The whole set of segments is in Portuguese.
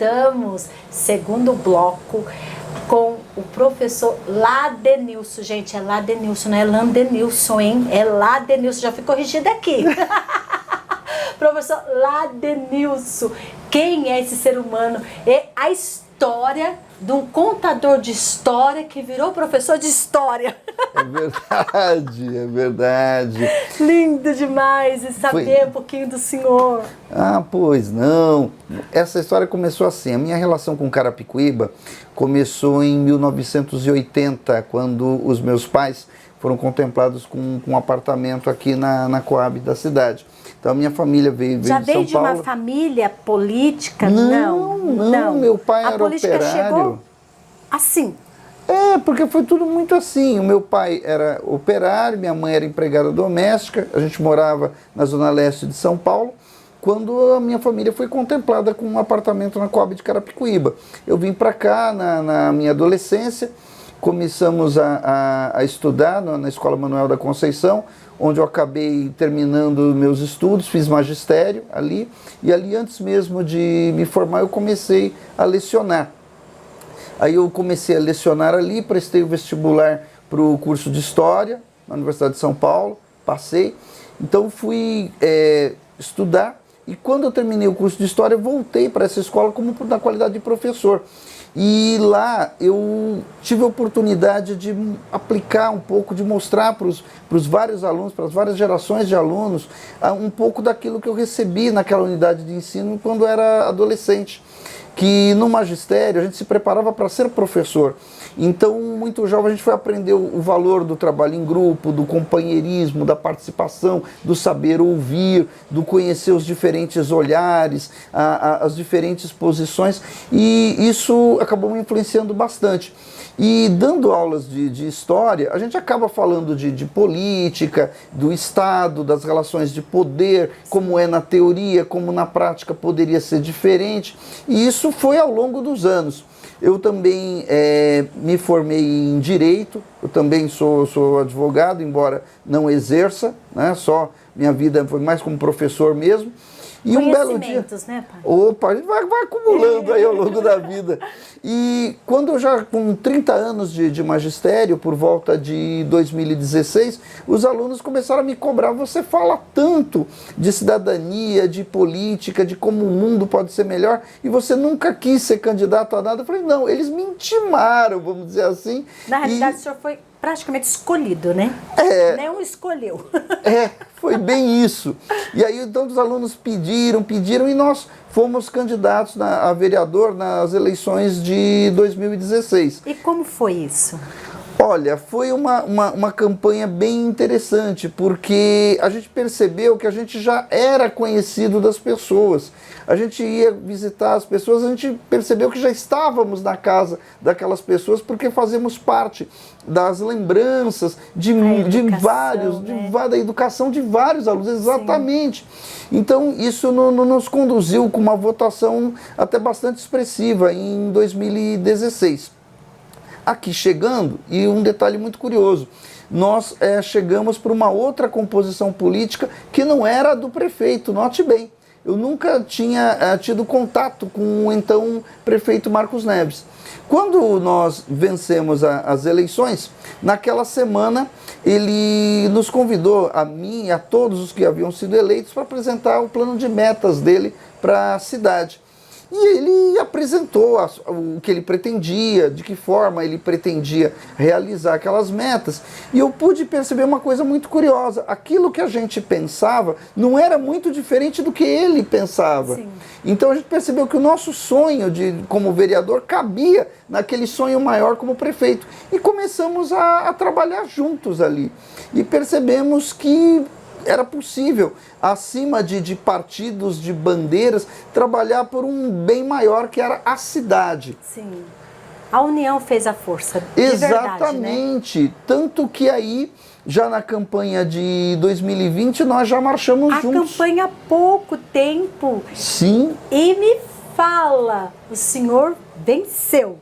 voltamos, segundo bloco, com o professor Ladenilson. Gente, é Ladenilson, não é Landenilson, hein? É Ladenilson, já fui corrigida aqui. Professor Ladenilson, quem é esse ser humano? É a história de um contador de história que virou professor de história. É verdade, é verdade. Lindo demais e saber um pouquinho do senhor. Ah, pois não. Essa história começou assim. A minha relação com Carapicuíba começou em 1980, quando os meus pais foram contemplados com um apartamento aqui na Coab da cidade. Então a minha família veio de São Paulo. Já veio de uma família política? Não. Meu pai era operário. A política chegou assim? É, porque foi tudo muito assim. O meu pai era operário, minha mãe era empregada doméstica, a gente morava na zona leste de São Paulo, quando a minha família foi contemplada com um apartamento na Coab de Carapicuíba. Eu vim para cá na minha adolescência, começamos a estudar na Escola Manuel da Conceição, onde eu acabei terminando meus estudos, fiz magistério ali, e ali antes mesmo de me formar eu comecei a lecionar. Aí eu comecei a lecionar ali, prestei o vestibular para o curso de História na Universidade de São Paulo, passei, então fui estudar, e quando eu terminei o curso de História, eu voltei para essa escola como na qualidade de professor. E lá eu tive a oportunidade de aplicar um pouco, de mostrar para os vários alunos, para as várias gerações de alunos, um pouco daquilo que eu recebi naquela unidade de ensino quando era adolescente. Que no magistério a gente se preparava para ser professor. Então, muito jovem, a gente foi aprender o valor do trabalho em grupo, do companheirismo, da participação, do saber ouvir, do conhecer os diferentes olhares, as diferentes posições, e isso acabou me influenciando bastante. E dando aulas de história, a gente acaba falando de política, do Estado, das relações de poder, como é na teoria, como na prática poderia ser diferente, e isso foi ao longo dos anos. Eu também me formei em Direito, eu também sou advogado, embora não exerça, né, só minha vida foi mais como professor mesmo. E um belo dia, né, pai? Opa, a gente vai acumulando aí ao longo da vida. E quando eu já com 30 anos de magistério, por volta de 2016, os alunos começaram a me cobrar: você fala tanto de cidadania, de política, de como o mundo pode ser melhor, e você nunca quis ser candidato a nada. Eu falei: não, eles me intimaram, vamos dizer assim. Na realidade, o senhor foi praticamente escolhido, né? Não escolheu. Foi bem isso. E aí, então, os alunos pediram, e nós fomos candidatos a vereador nas eleições de 2016. E como foi isso? Olha, foi uma campanha bem interessante, porque a gente percebeu que a gente já era conhecido das pessoas. A gente ia visitar as pessoas, a gente percebeu que já estávamos na casa daquelas pessoas, porque fazemos parte das lembranças da educação de vários alunos, exatamente. Sim. Então, isso nos conduziu com uma votação até bastante expressiva em 2016. Aqui chegando, e um detalhe muito curioso, nós chegamos para uma outra composição política que não era a do prefeito, note bem. Eu nunca tinha tido contato com o então prefeito Marcos Neves. Quando nós vencemos as eleições, naquela semana ele nos convidou, a mim e a todos os que haviam sido eleitos, para apresentar o plano de metas dele para a cidade. E ele apresentou o que ele pretendia, de que forma ele pretendia realizar aquelas metas. E eu pude perceber uma coisa muito curiosa. Aquilo que a gente pensava não era muito diferente do que ele pensava. Sim. Então a gente percebeu que o nosso sonho como vereador cabia naquele sonho maior como prefeito. E começamos a trabalhar juntos ali. E percebemos que era possível, acima de partidos, de bandeiras, trabalhar por um bem maior, que era a cidade. Sim. A união fez a força. Exatamente. Verdade, né? Tanto que aí, já na campanha de 2020, nós já marchamos juntos. A campanha há pouco tempo. Sim. E me fala, o senhor venceu.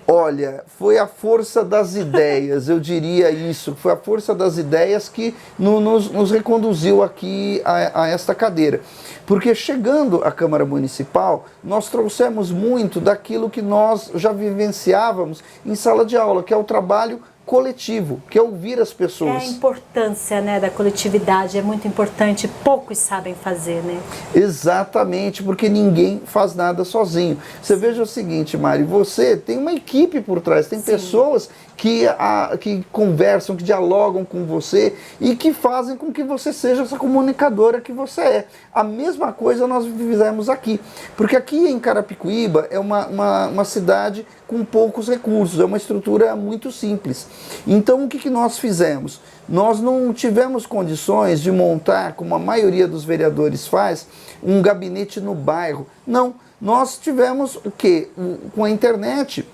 Olha, foi a força das ideias, eu diria isso, foi a força das ideias que nos reconduziu aqui a esta cadeira. Porque chegando à Câmara Municipal, nós trouxemos muito daquilo que nós já vivenciávamos em sala de aula, que é o trabalho coletivo, que é ouvir as pessoas. É a importância, né, da coletividade, é muito importante, poucos sabem fazer, né? Exatamente, porque ninguém faz nada sozinho. Você veja o seguinte, Mari, você tem uma equipe por trás, tem pessoas que conversam, que dialogam com você e que fazem com que você seja essa comunicadora que você é. A mesma coisa nós fizemos aqui, porque aqui em Carapicuíba é uma cidade com poucos recursos, é uma estrutura muito simples. Então o que nós fizemos? Nós não tivemos condições de montar, como a maioria dos vereadores faz, um gabinete no bairro. Não, nós tivemos o quê? Com a internet,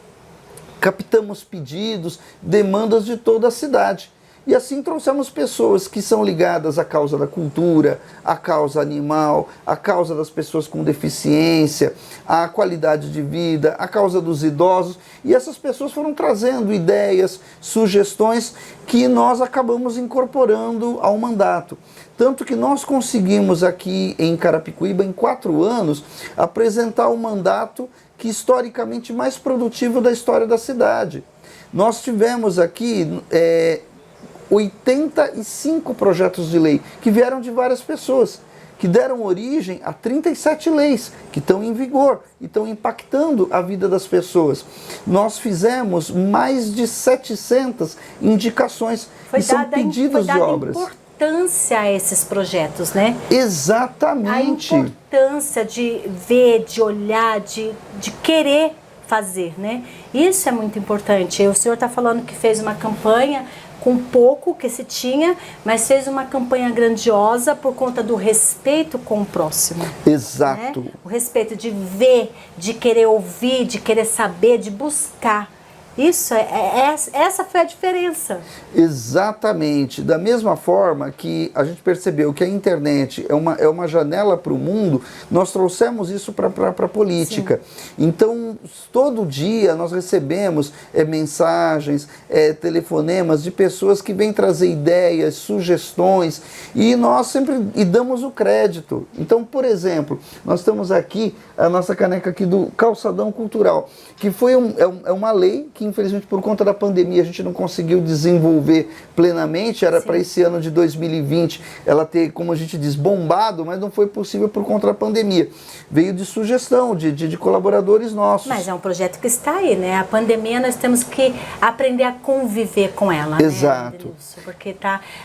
captamos pedidos, demandas de toda a cidade. E assim trouxemos pessoas que são ligadas à causa da cultura, à causa animal, à causa das pessoas com deficiência, à qualidade de vida, à causa dos idosos. E essas pessoas foram trazendo ideias, sugestões que nós acabamos incorporando ao mandato. Tanto que nós conseguimos aqui em Carapicuíba, em 4 anos, apresentar o mandato que historicamente mais produtivo da história da cidade. Nós tivemos aqui 85 projetos de lei que vieram de várias pessoas, que deram origem a 37 leis que estão em vigor e estão impactando a vida das pessoas. Nós fizemos mais de 700 indicações que são pedidos de obras. Importância a esses projetos, né? Exatamente. A importância de ver, de olhar, de querer fazer, né? Isso é muito importante. O senhor está falando que fez uma campanha com pouco que se tinha, mas fez uma campanha grandiosa por conta do respeito com o próximo. Exato. Né? O respeito de ver, de querer ouvir, de querer saber, de buscar. Isso, essa foi a diferença. Exatamente. Da mesma forma que a gente percebeu que a internet é uma janela para o mundo, nós trouxemos isso para a política. Sim. Então, todo dia nós recebemos mensagens, telefonemas de pessoas que vêm trazer ideias, sugestões, e nós sempre damos o crédito. Então, por exemplo, nós estamos aqui, a nossa caneca aqui do Calçadão Cultural, que foi uma lei que infelizmente por conta da pandemia a gente não conseguiu desenvolver plenamente, era para esse ano de 2020 ela ter, como a gente diz, bombado, mas não foi possível por conta da pandemia. Veio de sugestão, de colaboradores nossos. Mas é um projeto que está aí, né? A pandemia nós temos que aprender a conviver com ela. Exato. Né, porque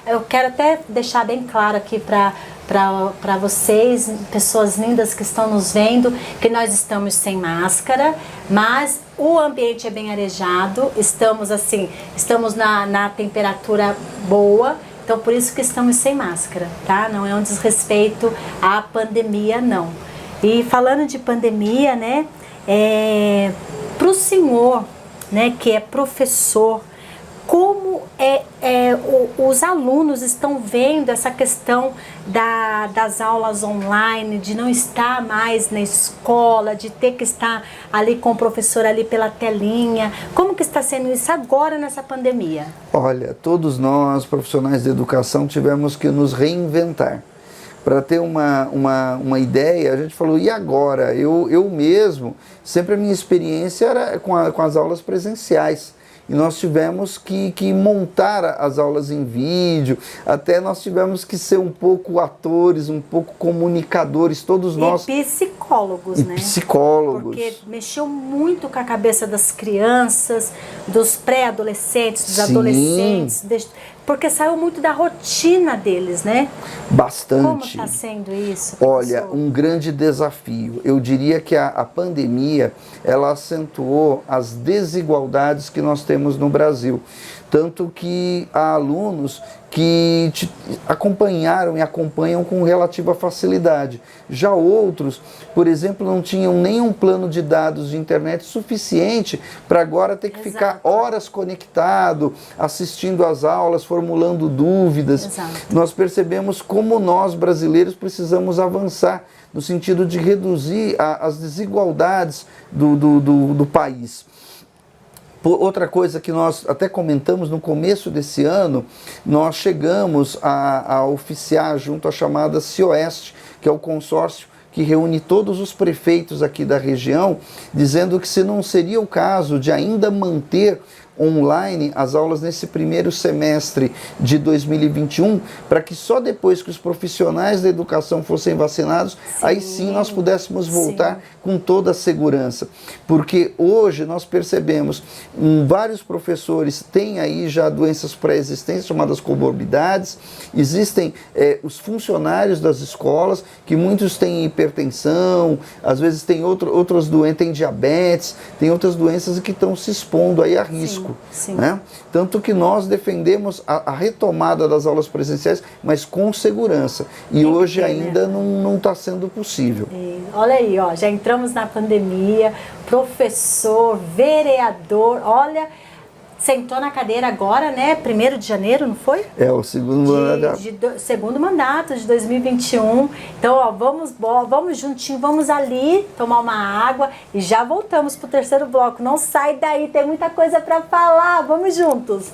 eu quero até deixar bem claro aqui para vocês, pessoas lindas que estão nos vendo, que nós estamos sem máscara, mas o ambiente é bem arejado, estamos na temperatura boa, então por isso que estamos sem máscara, tá? Não é um desrespeito à pandemia, não. E falando de pandemia, né, para o senhor, né, que é professor, como os alunos estão vendo essa questão das aulas online, de não estar mais na escola, de ter que estar ali com o professor ali pela telinha? Como que está sendo isso agora nessa pandemia? Olha, todos nós, profissionais de educação, tivemos que nos reinventar. Para ter uma ideia, a gente falou, e agora? Eu mesmo, sempre a minha experiência era com as aulas presenciais. E nós tivemos que montar as aulas em vídeo, até nós tivemos que ser um pouco atores, um pouco comunicadores, todos nós. E psicólogos, né? Psicólogos. Porque mexeu muito com a cabeça das crianças, dos pré-adolescentes, dos adolescentes, porque saiu muito da rotina deles, né? Bastante. Como está sendo isso, professor? Olha, um grande desafio. Eu diria que a pandemia, ela acentuou as desigualdades que nós temos no Brasil. Tanto que há alunos que acompanharam e acompanham com relativa facilidade. Já outros, por exemplo, não tinham nenhum plano de dados de internet suficiente para agora ter que ficar horas conectado, assistindo às aulas, formulando dúvidas. Exato. Nós percebemos como nós, brasileiros, precisamos avançar no sentido de reduzir as desigualdades do país. Outra coisa que nós até comentamos no começo desse ano, nós chegamos a oficiar junto à chamada CIOeste, que é o consórcio que reúne todos os prefeitos aqui da região, dizendo que se não seria o caso de ainda manter online as aulas nesse primeiro semestre de 2021, para que só depois que os profissionais da educação fossem vacinados, aí sim nós pudéssemos voltar com toda a segurança. Porque hoje nós percebemos, vários professores têm aí já doenças pré-existentes, chamadas comorbidades, existem os funcionários das escolas, que muitos têm hipertensão, às vezes têm outras doenças, têm diabetes, tem outras doenças que estão se expondo aí a risco. Sim. Né? Tanto que nós defendemos a retomada das aulas presenciais, mas com segurança. E hoje ainda não está sendo possível. Olha aí, ó, já entramos na pandemia, professor, vereador, olha, sentou na cadeira agora, né? 1º de janeiro, não foi? É, o segundo mandato. Segundo mandato de 2021. Então, ó, vamos juntinho, vamos ali tomar uma água e já voltamos pro 3º bloco. Não sai daí, tem muita coisa para falar. Vamos juntos.